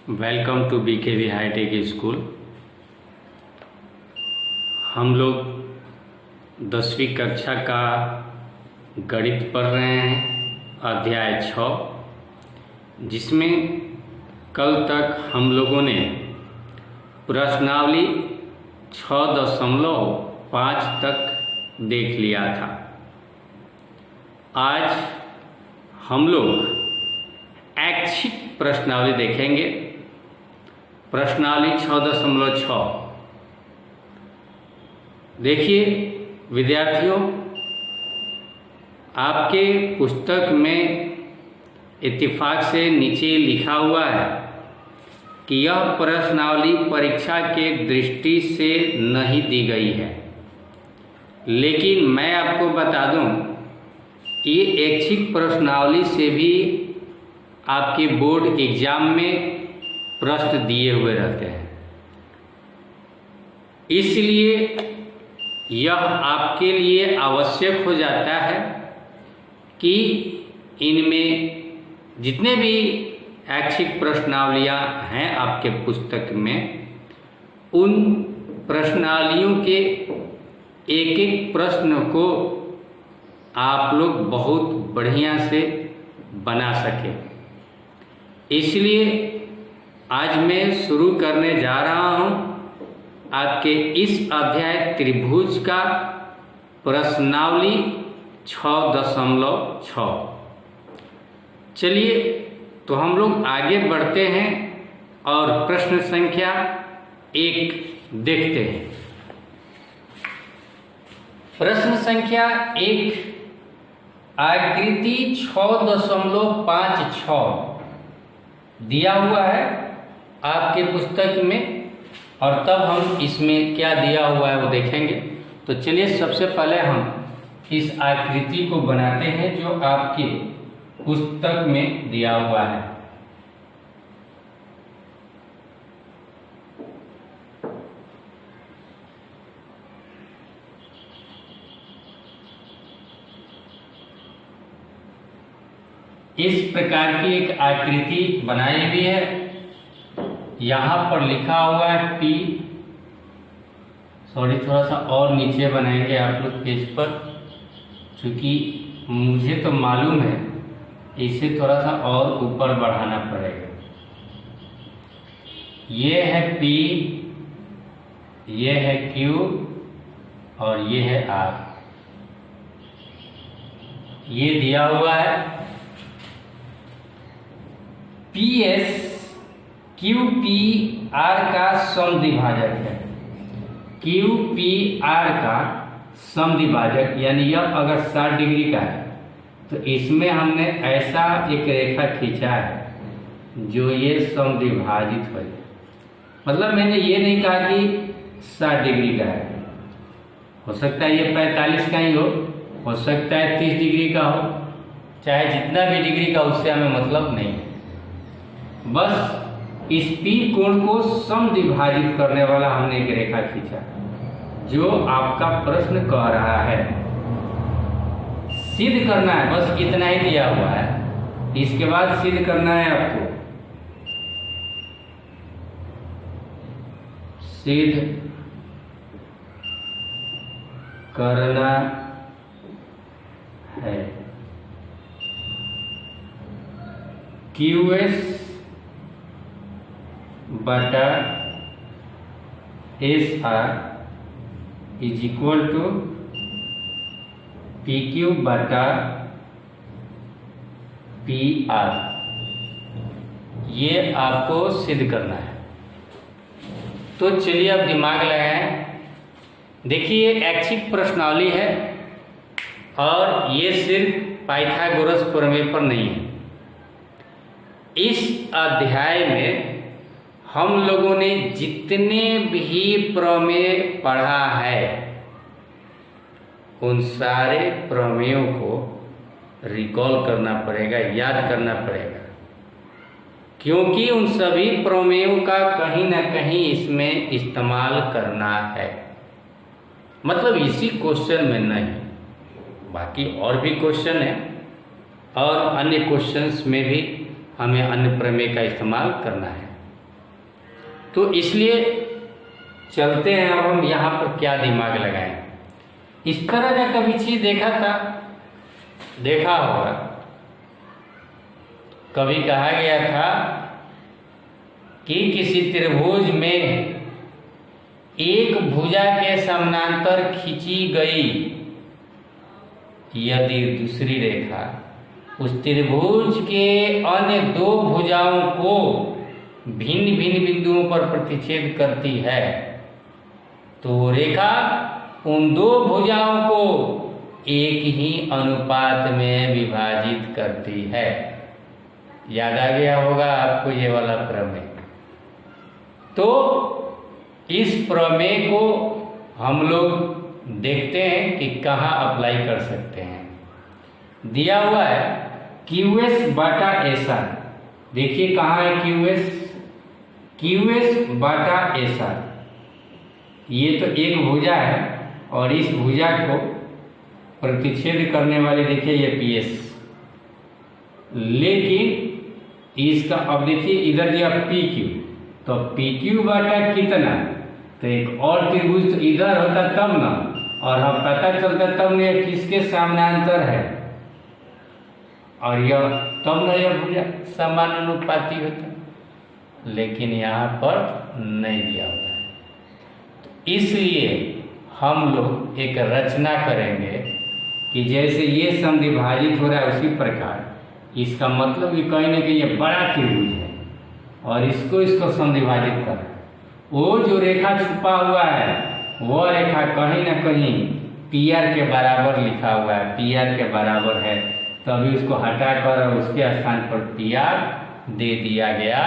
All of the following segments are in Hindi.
Welcome to BKV hi tech school. हम लोग 10वीं कक्षा का गणित पढ़ रहे हैं, अध्याय 6, जिसमें कल तक हम लोगों ने प्रश्नावली 6.5 तक देख लिया था। आज हम लोग ऐच्छिक प्रश्नावली देखेंगे। प्रश्नावली 6.6। देखिए विद्यार्थियों, आपके पुस्तक में इत्तेफाक से नीचे लिखा हुआ है कि यह प्रश्नावली परीक्षा के दृष्टि से नहीं दी गई है, लेकिन मैं आपको बता दूं, ये ऐच्छिक प्रश्नावली से भी आपके बोर्ड एग्जाम में प्रश्न दिए हुए रहते हैं। इसलिए यह आपके लिए आवश्यक हो जाता है कि इनमें जितने भी ऐच्छिक प्रश्नावलियाँ हैं आपके पुस्तक में, उन प्रश्नावलियों के एक एक प्रश्न को आप लोग बहुत बढ़िया से बना सकें। इसलिए आज मैं शुरू करने जा रहा हूं आपके इस अध्याय त्रिभुज का प्रश्नावली 6.6। चलिए तो हम लोग आगे बढ़ते हैं और प्रश्न संख्या 1 देखते हैं। प्रश्न संख्या 1, आकृति 6.56 दिया हुआ है आपके पुस्तक में, और तब हम इसमें क्या दिया हुआ है वो देखेंगे। तो चलिए सबसे पहले हम इस आकृति को बनाते हैं जो आपके पुस्तक में दिया हुआ है। इस प्रकार की एक आकृति बनाई हुई है। यहाँ पर लिखा हुआ है P, थोड़ा सा और नीचे बनाएंगे आप लोग पेज पर, क्योंकि मुझे तो मालूम है, इसे थोड़ा सा और ऊपर बढ़ाना पड़ेगा। ये है P, ये है Q और ये है R। ये दिया हुआ है PS QPR का समद्विभाजक है। QPR का समद्विभाजक यानी यह अगर 60 डिग्री का है तो इसमें हमने ऐसा एक रेखा खींचा है जो ये समद्विभाजित हो जाए। मतलब मैंने ये नहीं कहा कि 60 डिग्री का है, हो सकता है ये 45 का ही हो सकता है 30 डिग्री का हो, चाहे जितना भी डिग्री का, उससे हमें मतलब नहीं है। बस इस P कोण को समद्विभाजित करने वाला हमने एक रेखा खींचा जो आपका प्रश्न कह रहा है। सिद्ध करना है, बस इतना ही दिया हुआ है। इसके बाद सिद्ध करना है आपको, सिद्ध करना है QS बटा SR is equal to PQ बटा PR। ये आपको सिद्ध करना है। तो चलिए अब दिमाग लगाएं। देखिए ये ऐच्छिक प्रश्नावली है और ये सिर्फ पाइथागोरस प्रमेय पर नहीं है। इस अध्याय में हम लोगों ने जितने भी प्रमेय पढ़ा है उन सारे प्रमेयों को रिकॉल करना पड़ेगा, याद करना पड़ेगा, क्योंकि उन सभी प्रमेयों का कहीं ना कहीं इसमें इस्तेमाल करना है। मतलब इसी क्वेश्चन में नहीं, बाकी और भी क्वेश्चन है और अन्य क्वेश्चंस में भी हमें अन्य प्रमेय का इस्तेमाल करना है। तो इसलिए चलते हैं, अब हम यहाँ पर क्या दिमाग लगाएं। इस तरह का कभी चीज देखा होगा, कभी कहा गया था कि किसी त्रिभुज में एक भुजा के समानांतर खींची गई यदि दूसरी रेखा उस त्रिभुज के अन्य दो भुजाओं को भिन्न भिन्न बिंदुओं पर प्रतिच्छेद करती है, तो रेखा उन दो भुजाओं को एक ही अनुपात में विभाजित करती है। याद आ गया होगा आपको ये वाला प्रमेय। तो इस प्रमेय को हम लोग देखते हैं कि कहाँ अप्लाई कर सकते हैं। दिया हुआ है QS बटा SR। देखिए कहाँ है QS बटा SR। ये तो एक भुजा है और इस भुजा को प्रतिच्छेद करने वाले देखिए ये PS, लेकिन इसका अब देखिए इधर दिया PQ, तो PQ बटा कितना, तो एक और त्रिभुज तो इधर होता तब ना, और हम पता चलता तब न यह किसके समानांतर है, और यह तब न यह भुजा समानुपाती होता, लेकिन यहाँ पर नहीं दिया हुआ है। तो इसलिए हम लोग एक रचना करेंगे कि जैसे ये समद्विभाजित हो रहा है उसी प्रकार इसका मतलब कि कहीं ना कहीं ये बड़ा त्रिभुज है और इसको समद्विभाजित कर रहा है। वो जो रेखा छुपा हुआ है वह रेखा कहीं ना कहीं PR के बराबर लिखा हुआ है, PR के बराबर है, तो अभी उसको हटाकर और उसके स्थान पर PR दे दिया गया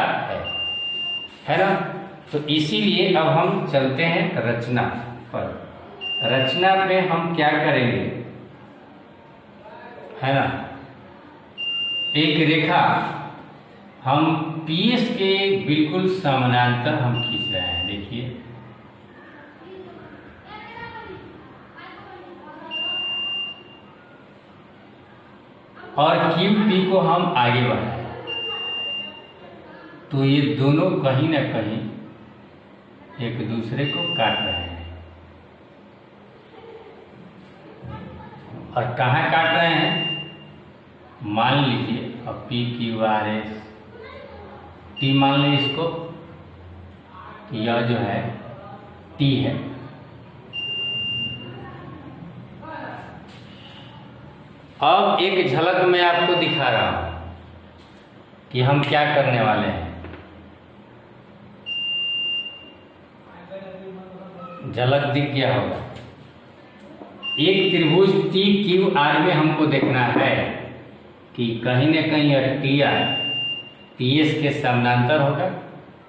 है ना। तो इसीलिए अब हम चलते हैं रचना पर। रचना में हम क्या करेंगे, है ना, एक रेखा हम PS के बिल्कुल समानांतर हम खींच रहे हैं। देखिए और QP को हम आगे बढ़ाएं, तो ये दोनों कहीं ना कहीं एक दूसरे को काट रहे हैं। और कहाँ काट रहे हैं, मान लीजिए अब PQRS T मान लीजिए इसको, यह जो है T है। अब एक झलक मैं आपको दिखा रहा हूं कि हम क्या करने वाले हैं। झलक दिख गया होगा। एक त्रिभुज TQR में हमको देखना है कि कहीं न कहीं यह TR PS के समानांतर होगा,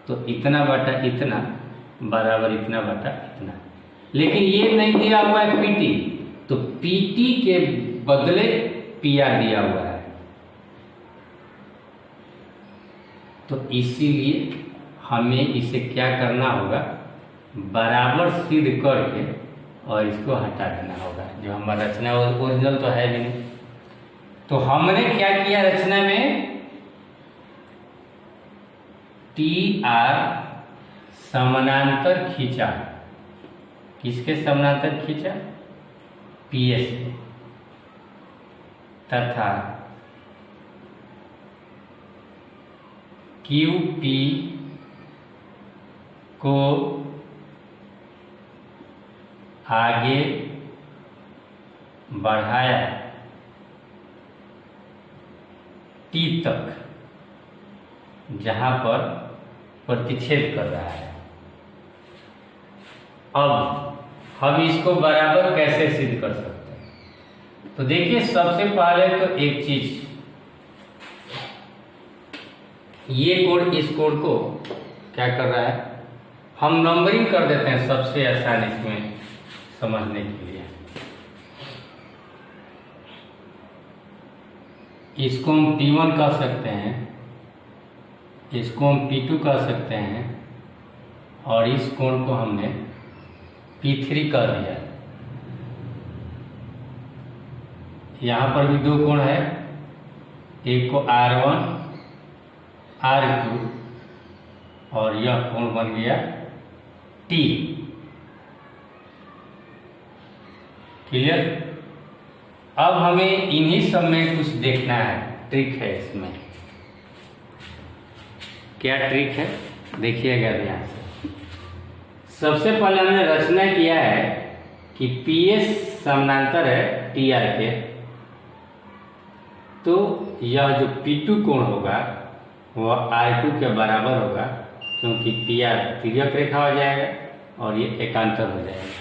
तो इतना बटा इतना बराबर इतना बटा इतना। लेकिन ये नहीं दिया हुआ है PT, तो PT के बदले PR दिया हुआ है। तो इसीलिए हमें इसे क्या करना होगा, बराबर सिद्ध करके और इसको हटा देना होगा। जो हमारा रचना ओरिजिनल तो है भी नहीं। तो हमने क्या किया रचना में, TR समानांतर खींचा। किसके समानांतर खींचा, PS के, तथा QP को आगे बढ़ाया T तक, जहां पर प्रतिच्छेद कर रहा है। अब हम इसको बराबर कैसे सिद्ध कर सकते हैं, तो देखिए सबसे पहले तो एक चीज, ये कोड इस कोड को क्या कर रहा है, हम नंबरिंग कर देते हैं सबसे आसान इसमें समझने के लिए। इसको हम P1 कह सकते हैं, इसको हम P2 कह सकते हैं, और इस कोण को हमने P3 कह दिया। यहाँ पर भी दो कोण है, एक को R1 R2 और यह कोण बन गया टी। क्लियर। अब हमें इन्हीं सब में कुछ देखना है, ट्रिक है इसमें। क्या ट्रिक है देखिएगा ध्यान से। सबसे पहले हमने रचना किया है कि पी एस समानांतर है टी आर के, तो यह जो P2 कोण होगा वह R2 के बराबर होगा, क्योंकि पी आर तिर्यक रेखा हो जाएगा और ये एकांतर हो जाएगा,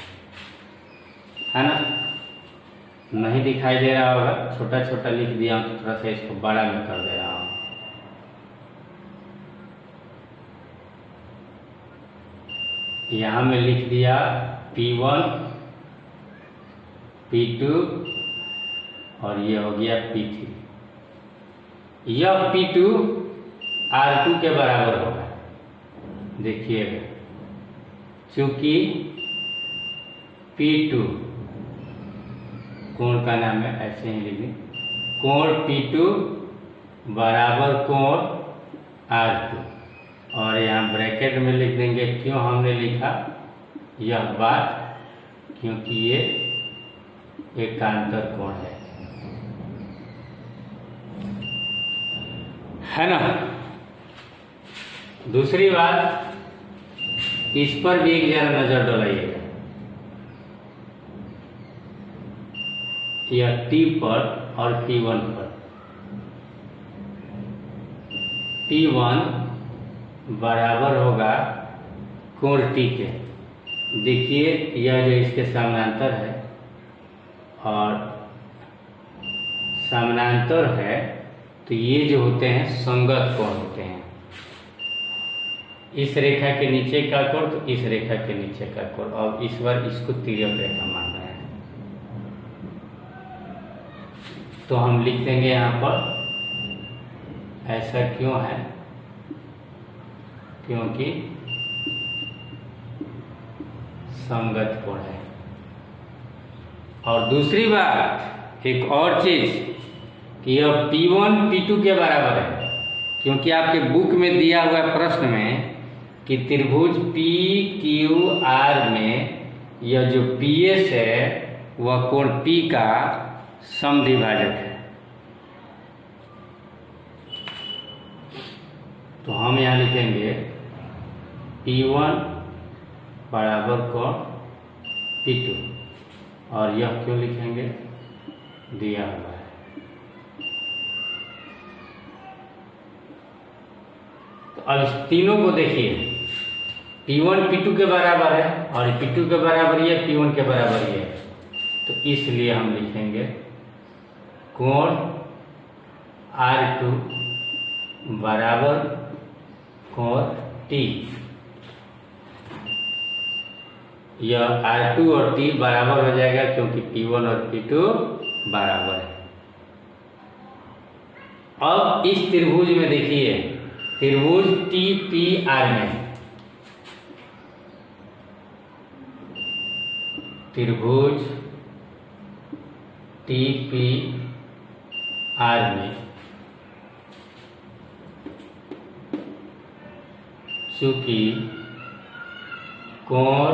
है ना। नहीं दिखाई दे रहा होगा, छोटा छोटा लिख दिया, थोड़ा सा इसको बड़ा में कर दे रहा हूँ। यहाँ में लिख दिया P1 P2 और ये हो गया P3। यह P2 R2 के बराबर होगा। देखिएगा, चूंकि P2 कोण का नाम है, ऐसे ही लिखें, कोण P2 बराबर कोण R2, और यहाँ ब्रैकेट में लिख देंगे। क्यों हमने लिखा यह बात, क्योंकि ये एकांतर कोण है ना। दूसरी बात, इस पर भी एक जरा नजर डालिएगा, यह T पर और P1 पर। P1 बराबर होगा कोण T के। देखिए यह जो इसके समानांतर है और समानांतर है, तो ये जो होते हैं संगत कोण होते हैं। इस रेखा के नीचे का कोण तो इस रेखा के नीचे का कोण, और इस बार इसको तिर्यक रेखा मान रहे हैं, तो हम लिख देंगे यहाँ पर। ऐसा क्यों है, क्योंकि संगत कोण है। और दूसरी बात, एक और चीज, कि यह P1 P2 के बराबर है, क्योंकि आपके बुक में दिया हुआ प्रश्न में कि त्रिभुज PQR में यह जो PS है वह कोण P का समद्विभाजक है। तो हम यहाँ लिखेंगे P1 बराबर कोण P2, और यह क्यों लिखेंगे, दिया हुआ है। तो अब इस तीनों को देखिए, P1 P2 के बराबर है और P2 के बराबर ही है, P1 के बराबर ही है, तो इसलिए हम लिखेंगे कोण R2 बराबर कोण T। यह R2 और T बराबर हो जाएगा, क्योंकि P1 और P2 बराबर है। अब इस त्रिभुज में देखिए, त्रिभुज TPR में, त्रिभुज TPR में चूंकि कोण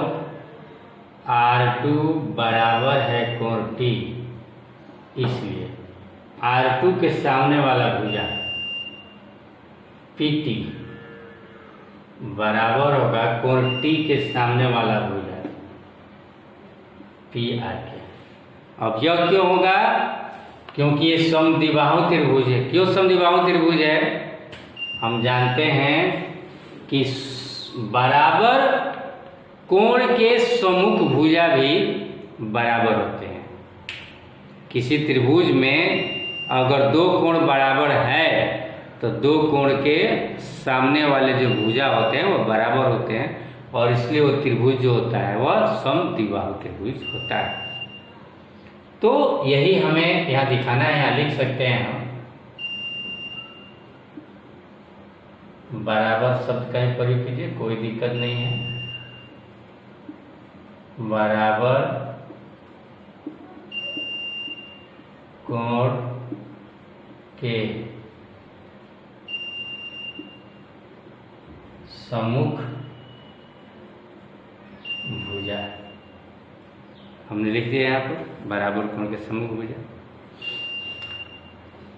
R2 बराबर है कोण T, इसलिए R2 के सामने वाला भुजा PT बराबर होगा कोण T के सामने वाला भुजा PR के। अब यह क्यों होगा, क्योंकि ये समद्विबाहु त्रिभुज है। क्यों समद्विबाहु त्रिभुज है, हम जानते हैं कि बराबर कोण के सम्मुख भुजा भी बराबर होते हैं। किसी त्रिभुज में अगर दो कोण बराबर है तो दो कोण के सामने वाले जो भुजा होते हैं वो बराबर होते हैं, और इसलिए वो त्रिभुज जो होता है वह समद्विबाहु त्रिभुज होता है। तो यही हमें यहाँ दिखाना है। यहाँ लिख सकते हैं हम बराबर शब्द कहीं प्रयोग कीजिए, कोई दिक्कत नहीं है। बराबर कोण के सम्मुख भुजा हमने लिख दिया यहाँ पर बराबर कोण के सम्मुख भुजा।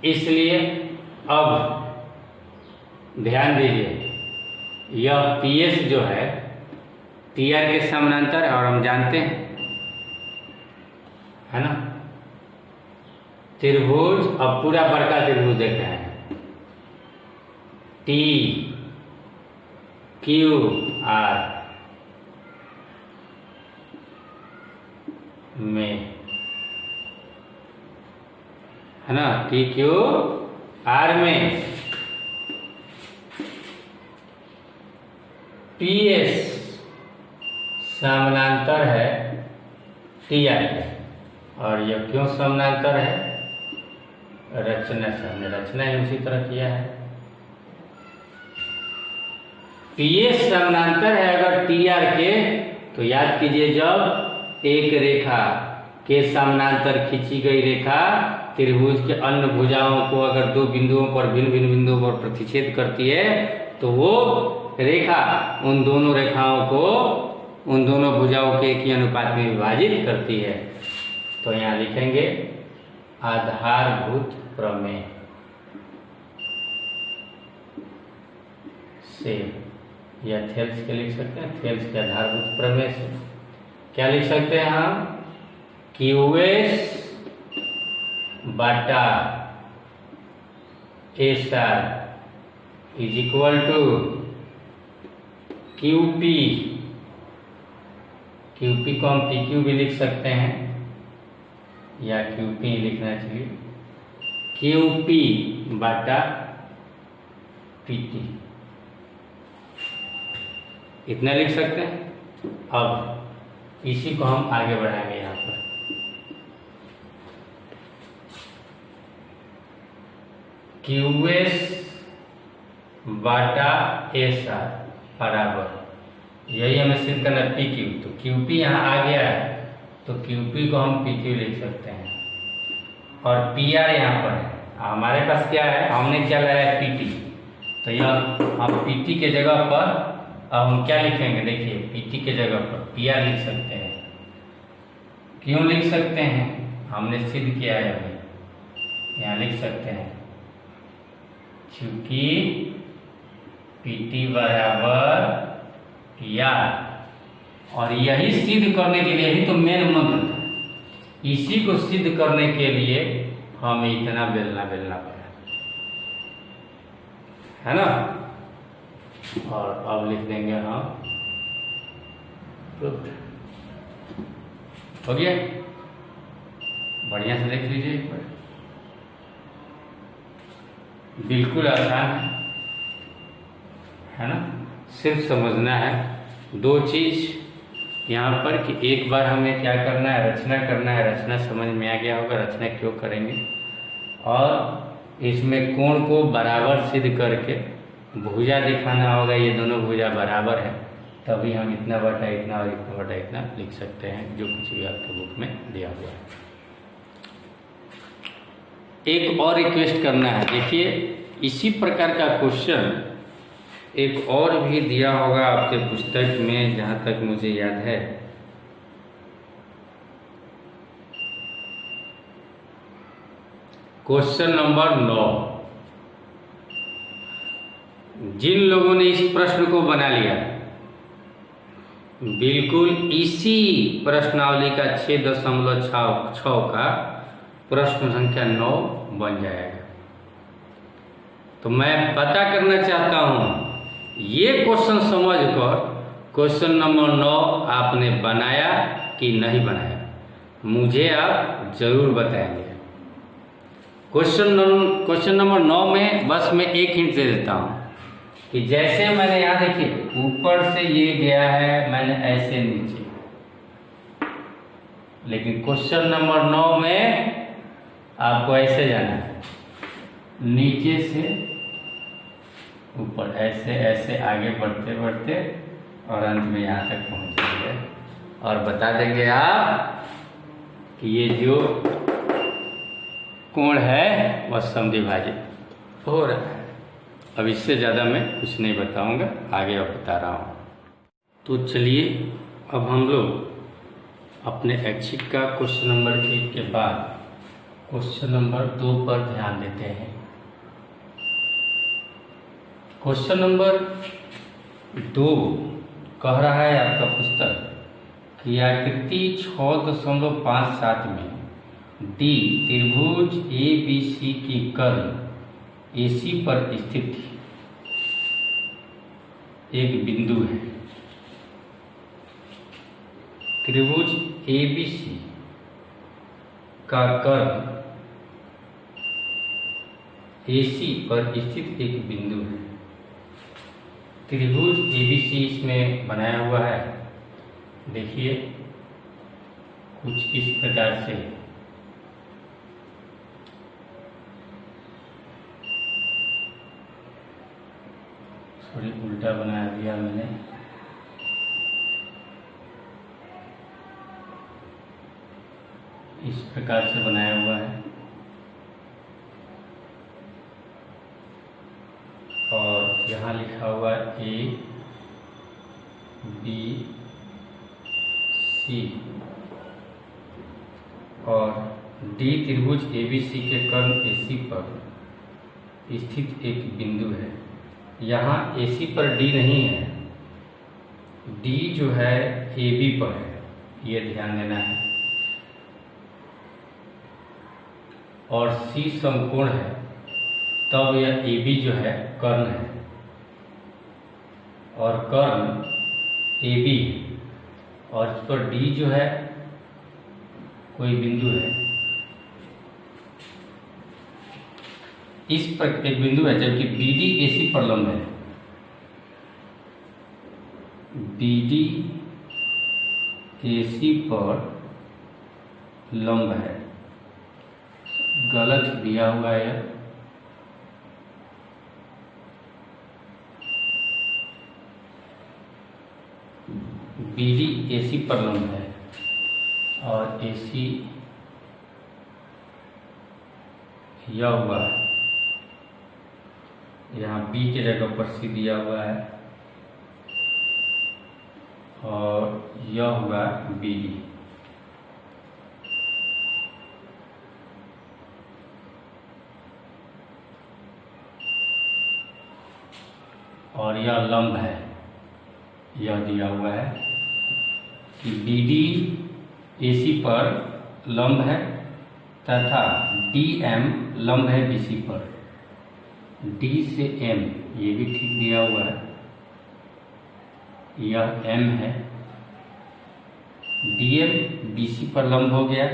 इसलिए अब ध्यान दीजिए, यह PS जो है TR के समानांतर है और हम जानते हैं, है ना, त्रिभुज। अब पूरा बड़का त्रिभुज देख रहे हैं, TQR में, है ना, TQR में PS समानांतर है TR के। और यह क्यों समानांतर है? रचना से हमने रचना ही उसी तरह किया है। PS समानांतर है अगर TR के, तो याद कीजिए जब एक रेखा के समानांतर खींची गई रेखा त्रिभुज के अन्य भुजाओं को अगर दो बिंदुओं पर भिन्न भिन्न बिंदुओं पर प्रतिच्छेद करती है तो वो रेखा उन दोनों रेखाओं को उन दोनों भुजाओं के एक ही अनुपात में विभाजित करती है। तो यहाँ लिखेंगे आधारभूत प्रमेय से, या थेल्स के लिख सकते हैं, थेल्स के आधारभूत प्रमेय से क्या लिख सकते हैं हम? QS बटा A star is equal to QP। QP को हम PQ भी लिख सकते हैं या QP लिखना चाहिए, QP बटा PT, इतना लिख सकते हैं। अब इसी को हम आगे बढ़ाएंगे यहाँ पर। QS बटा A स्टार बराबर, यही हमें सिद्ध करना PQ। तो QP यहाँ आ गया है तो QP को हम PQ लिख सकते हैं और PR यहाँ पर है। हमारे पास क्या है, हमने क्या लगाया है PT, तो यह हम PT के जगह पर अब हम क्या लिखेंगे? देखिए PT के जगह पर PR लिख सकते हैं। क्यों लिख सकते हैं? हमने सिद्ध किया है अभी, यहाँ लिख सकते हैं क्योंकि PT बराबर PR, और यही सिद्ध करने के लिए ही तो मेन मंत्र था। इसी को सिद्ध करने के लिए हमें इतना बेलना पड़ा, है ना। और अब लिख देंगे हम प्रूफ। हो गया, बढ़िया से देख लीजिए एक बार, बिल्कुल आसान है ना। सिर्फ समझना है दो चीज यहाँ पर कि एक बार हमें क्या करना है, रचना करना है। रचना समझ में आ गया होगा, रचना क्यों करेंगे, और इसमें कोण को बराबर सिद्ध करके भुजा दिखाना होगा, ये दोनों भुजा बराबर है, तभी हम इतना बटा इतना और इतना बटा इतना लिख सकते हैं, जो कुछ भी आपके बुक में दिया हुआ है। एक और रिक्वेस्ट करना है, देखिए इसी प्रकार का क्वेश्चन एक और भी दिया होगा आपके पुस्तक में, जहाँ तक मुझे याद है। Question number 9। जिन लोगों ने इस प्रश्न को बना लिया, बिल्कुल इसी प्रश्नावली का 6.6 का प्रश्न संख्या 9 बन जाएगा। तो मैं पता करना चाहता हूं, ये क्वेश्चन समझकर क्वेश्चन नंबर 9 आपने बनाया कि नहीं बनाया, मुझे आप जरूर बताएंगे। क्वेश्चन नंबर 9 में बस मैं एक हिंट दे देता हूं कि जैसे मैंने यहाँ देखिए ऊपर से ये गया है, मैंने ऐसे नीचे, लेकिन क्वेश्चन नंबर 9 में आपको ऐसे जाना है, नीचे से ऊपर, ऐसे ऐसे आगे बढ़ते बढ़ते और अंत में यहाँ तक पहुँच जाएंगे और बता देंगे आप कि ये जो कोण है वह समद्विभाजित हो रहा है। अब इससे ज़्यादा मैं कुछ नहीं बताऊंगा, आगे अब बता रहा हूँ। तो चलिए अब हम लोग अपने ऐच्छिक का क्वेश्चन नंबर 1 के बाद क्वेश्चन नंबर 2 पर ध्यान देते हैं। क्वेश्चन नंबर 2 कह रहा है आपका पुस्तक कि आकृति 6.57 में डी त्रिभुज ABC की कर्ण AC पर स्थित एक बिंदु है। त्रिभुज ABC का कर्ण AC पर स्थित एक बिंदु है। त्रिभुज ABC इसमें बनाया हुआ है, देखिए कुछ इस प्रकार से। थोड़ी उल्टा बना दिया मैंने। इस प्रकार से बनाया हुआ है और यहाँ लिखा हुआ है A B C और D त्रिभुज ABC के कर्ण AC पर स्थित एक बिंदु है। यहाँ AC पर D नहीं है, D जो है AB पर है, ये ध्यान देना है। और C समकोण है, तब यह AB जो है कर्ण है और कर्ण AB है और इस पर D जो है कोई बिंदु है। इस पर एक बिंदु है, जबकि BD AC पर लंब है। BD AC पर लंब है, गलत दिया हुआ है। BD AC पर लंब है और AC यह हुआ है, यहाँ B के जगह पर C दिया हुआ है और यह हुआ BD। और यह लंब है, यह दिया हुआ है कि BD AC पर लंब है तथा DM लंब है BC पर। D से M ये भी ठीक दिया हुआ है, यह M है। DM BC पर लंब हो गया,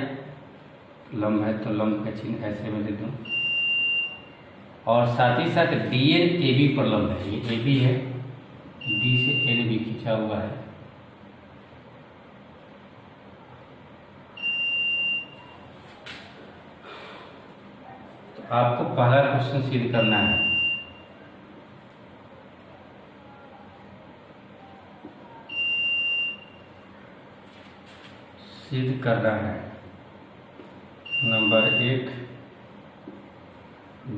लंब है तो लंब का चिन्ह ऐसे में दे दूँ। और साथ ही साथ DN AB पर लंब है, ये AB है, D से N भी खींचा हुआ है। तो आपको पहला क्वेश्चन सिद्ध करना है। सिद्ध कर रहा है number 1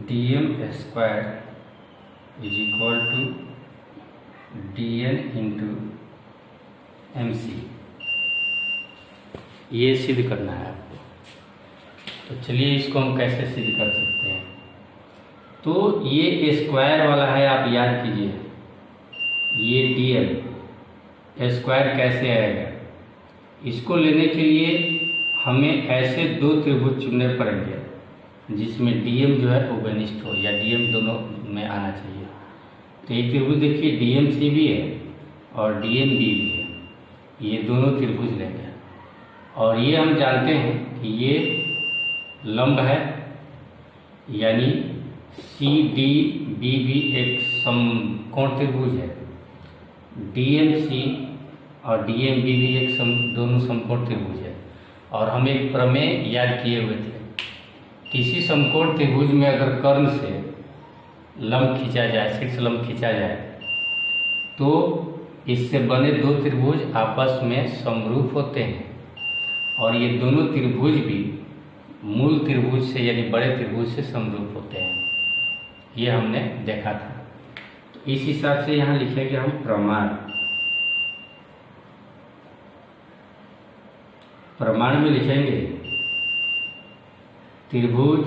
DM square is equal to DN into MC, ये सिद्ध करना है आपको। तो चलिए इसको हम कैसे सिद्ध कर सकते हैं। तो ये स्क्वायर वाला है, आप याद कीजिए, ये DM स्क्वायर कैसे आएगा। इसको लेने के लिए हमें ऐसे दो त्रिभुज चुनने पड़ेंगे जिसमें DM जो है वो घनिष्ठ हो या DM दोनों में आना चाहिए। तो एक त्रिभुज देखिए DMC भी है और DMB भी है, ये दोनों त्रिभुज लेंगे और ये हम जानते हैं कि ये लंब है, यानी CDB भी एक समकोण त्रिभुज है। DMC और DMB भी एक दोनों समकोण त्रिभुज है। और हम एक प्रमेय याद किए हुए थे, किसी समकोण त्रिभुज में अगर कर्ण से लंब खींचा जाए, शीर्ष लंब खींचा जाए, तो इससे बने दो त्रिभुज आपस में समरूप होते हैं और ये दोनों त्रिभुज भी मूल त्रिभुज से यानी बड़े त्रिभुज से समरूप होते हैं। ये हमने देखा था। इस हिसाब से यहाँ लिखेंगे हम प्रमाण। प्रमाण में लिखेंगे त्रिभुज,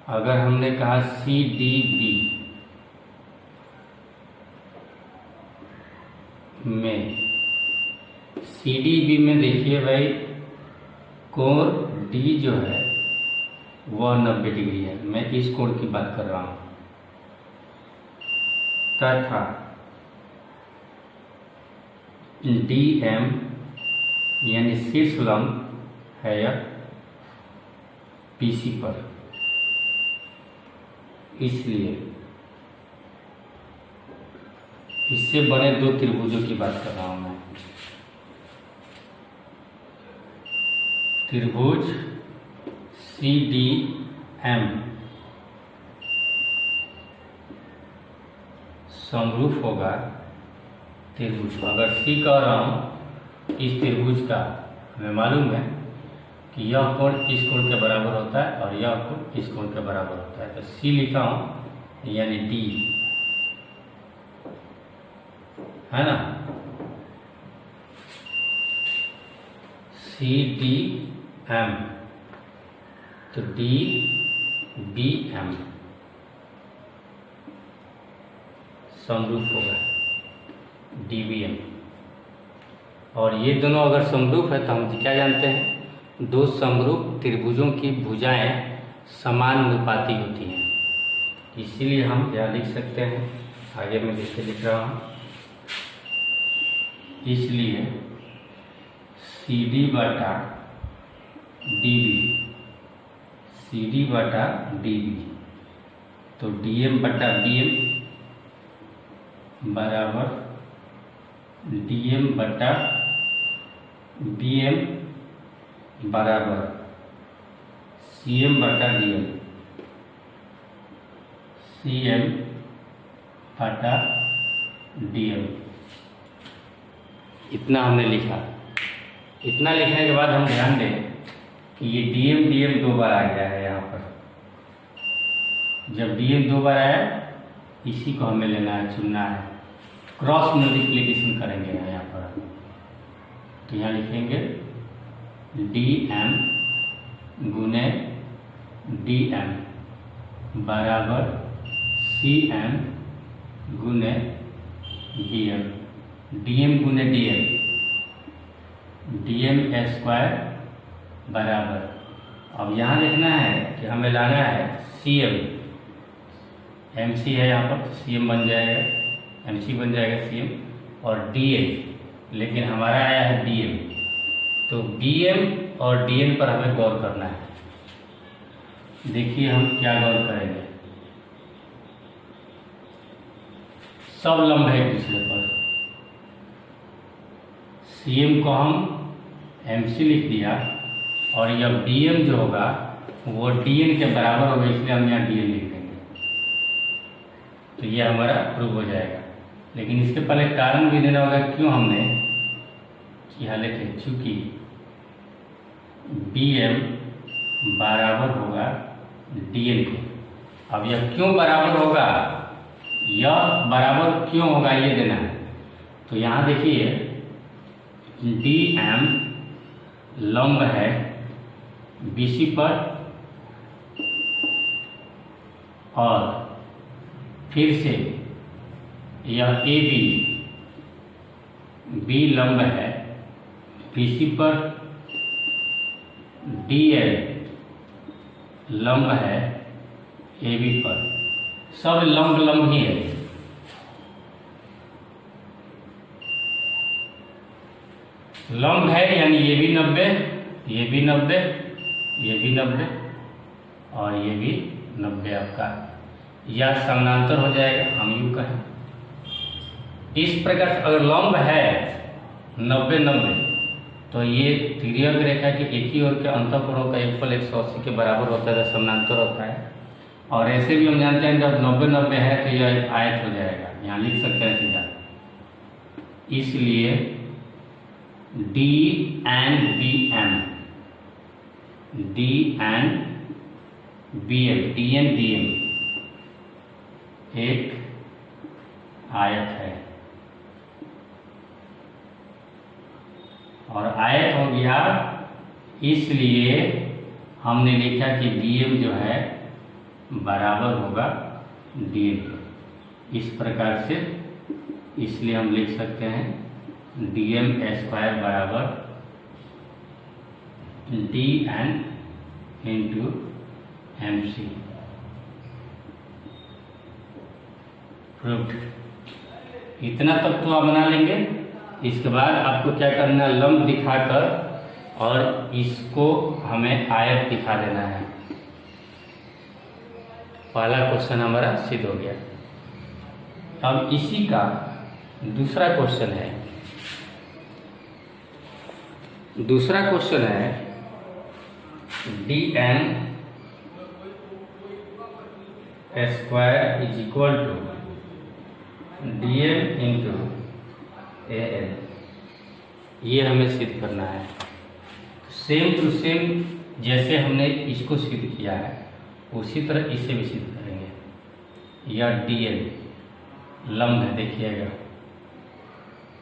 अगर हमने कहा CDB में, CDB में देखिए भाई कोण D जो है वह 90 डिग्री है, मैं इस कोण की बात कर रहा हूँ, तथा DM यानी शीर्ष लंब है यह PC पर, इसलिए इससे बने दो त्रिभुजों की बात कर रहा हूं मैं। त्रिभुज CDM समरूप होगा त्रिभुज, अगर C कह रहा हूं इस त्रिभुज का, हमें मालूम है कि यह कोण इस कोण के बराबर होता है और यह कोण इस कोण के बराबर होता है, तो C लिखा हूं यानी D है ना, CDM, तो DBM समरूप होगा DBM। और ये दोनों अगर समरूप है तो हम क्या जानते हैं, दो समरूप त्रिभुजों की भुजाएं समानुपाती होती हैं, इसीलिए हम क्या लिख सकते हैं, आगे मैं लिख रहा हूँ, इसलिए CD बटा DB, तो DM बटा BM बराबर DM बटा BM बराबर CM बटा DM, CM बटा DM। इतना हमने लिखा। इतना लिखने के बाद हम ध्यान दें कि ये DM दो बार आ गया है यहाँ पर। जब DM दो बार आया, इसी को हमें लेना है, चुनना है, क्रॉस मल्टीप्लिकेशन करेंगे यहाँ पर। तो यहाँ लिखेंगे DM गुने DM बराबर CM गुने BM, DM गुने DM स्क्वायर बराबर, अब यहाँ लिखना है कि हमें लाना है CM, MC है यहाँ पर, CM बन जाएगा, MC बन जाएगा CM, और DM, लेकिन हमारा आया है DM, तो BM और DM पर हमें गौर करना है। देखिए हम क्या गौर करेंगे, सब लंब है एक दूसरे पर, CM को हम MC लिख दिया, और यह BM जो होगा वो DN के बराबर होगा, इसलिए हम यहाँ DN लिख देंगे, तो ये हमारा प्रूव हो जाएगा। लेकिन इसके पहले कारण भी देना होगा, क्यों हमने यहाँ लिखे, चूँकि BM बराबर होगा DN के। अब यह क्यों बराबर होगा, यह बराबर क्यों होगा ये देना है। तो यहाँ देखिए DM लंब है BC पर, और फिर से यह AB B लंब है BC पर, DL लंब है AB पर, सब लंब ही है। लंब है यानी ये भी 90, ये भी 90, ये भी 90 और ये भी 90 आपका, या समानांतर हो जाएगा, हम यूँ कहें। इस प्रकार से अगर लंब है 90-90, तो ये तिर्यक रेखा के एक ही ओर के अंतःकोणों का योगफल 180 के बराबर होता है, समानांतर होता है। और ऐसे भी हम जानते हैं जब 90-90 है तो यह एक आयत हो जाएगा, यहाँ लिख सकते हैं सीधा। इसलिए D and BM, एक आयत है, और आयत हो गया इसलिए हमने लिखा कि dm जो है बराबर होगा dn। इस प्रकार से इसलिए हम लिख सकते हैं dm स्क्वायर बराबर dn इंटू mc। प्रूव्ड। इतना तक तो आप बना लेंगे। इसके बाद आपको क्या करना है, लंब दिखाकर और इसको हमें आयत दिखा देना है। पहला क्वेश्चन हमारा सिद्ध हो गया। अब इसी का दूसरा क्वेश्चन है। दूसरा क्वेश्चन है dn square is equal to dm into an। ये हमें सिद्ध करना है। सेम टू सेम जैसे हमने इसको सिद्ध किया है उसी तरह इसे भी सिद्ध करेंगे। यह dn लंब है, देखिएगा।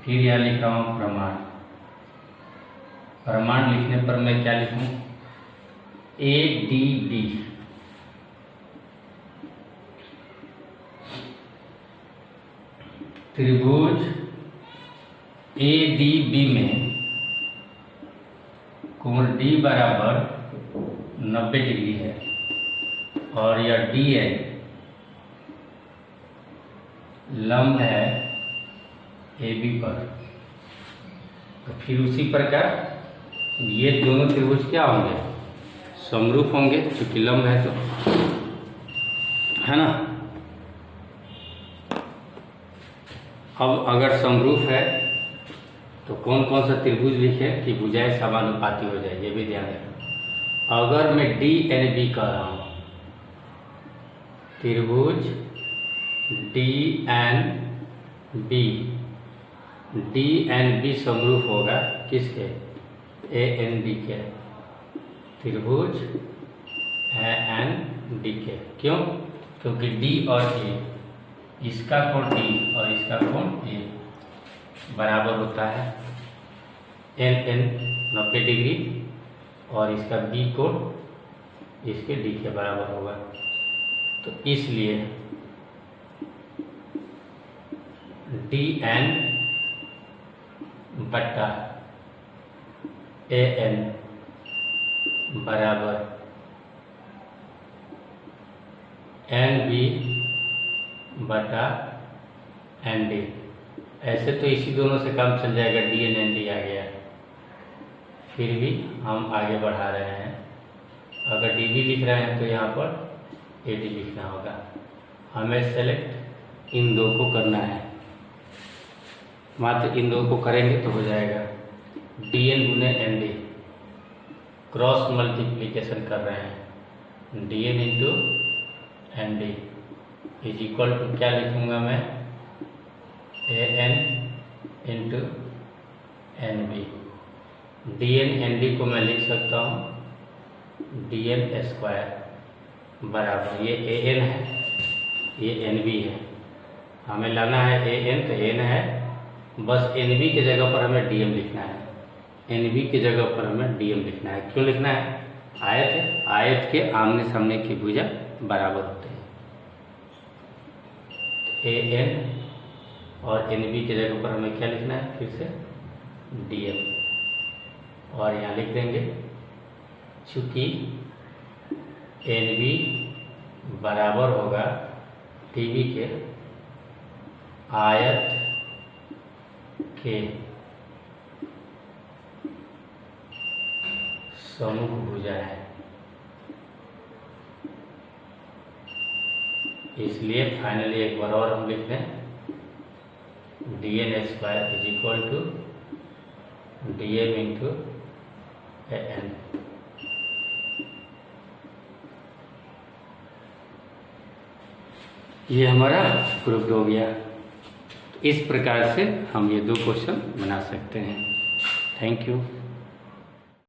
फिर यह लिखा हूँ प्रमाण। प्रमाण लिखने पर मैं क्या लिखूँ, ADB त्रिभुज ADB में कोण D बराबर 90 डिग्री है, और यह DN लंब है AB पर। तो फिर उसी प्रकार ये दोनों त्रिभुज क्या होंगे, समरूप होंगे, क्योंकि लंब है, तो है ना। अब अगर समरूप है तो कौन कौन सा त्रिभुज लिखे कि भुजाएं समानुपाती हो जाए, ये भी ध्यान रखना। अगर मैं DNB कह रहा हूँ, त्रिभुज DNB समरूप होगा किसके, ANB के, त्रिभुज ANB के। क्यों, क्योंकि D और A, इसका कोण D और इसका कोण A बराबर होता है LN 90 डिग्री, और इसका B कोण इसके D के बराबर होगा। तो इसलिए DN बट्टा AN बराबर NB बटा ND। ऐसे तो इसी दोनों से काम चल जाएगा, DN ND आ गया। फिर भी हम आगे बढ़ा रहे हैं। अगर DB लिख रहे हैं तो यहाँ पर AD लिखना होगा। हमें सेलेक्ट इन दो को करना है, मात्र इन दो को करेंगे तो हो जाएगा। DN गुने ND क्रॉस मल्टीप्लिकेशन कर रहे हैं, DN into ND is equal to क्या लिखूंगा मैं, AN into NB। DN ND को मैं लिख सकता हूँ DN स्क्वायर बराबर, ये AN है, ये NB है। हमें लाना है AN, तो AN है, बस NB की जगह पर हमें DM लिखना है। NB की जगह पर हमें DM लिखना है। क्यों लिखना है, आयत है, आयत के आमने सामने की भुजा बराबर होते हैं। AN और NB की जगह पर हमें क्या लिखना है, फिर से DM, और यहाँ लिख देंगे चूँकि NB बराबर होगा DB के आयत के समूह भुजा है, इसलिए फाइनली एक बार और हम लिखते हैं DN square is equal to DM into AN। ये हमारा प्रूव्ड हो गया। इस प्रकार से हम ये दो क्वेश्चन बना सकते हैं। Thank you.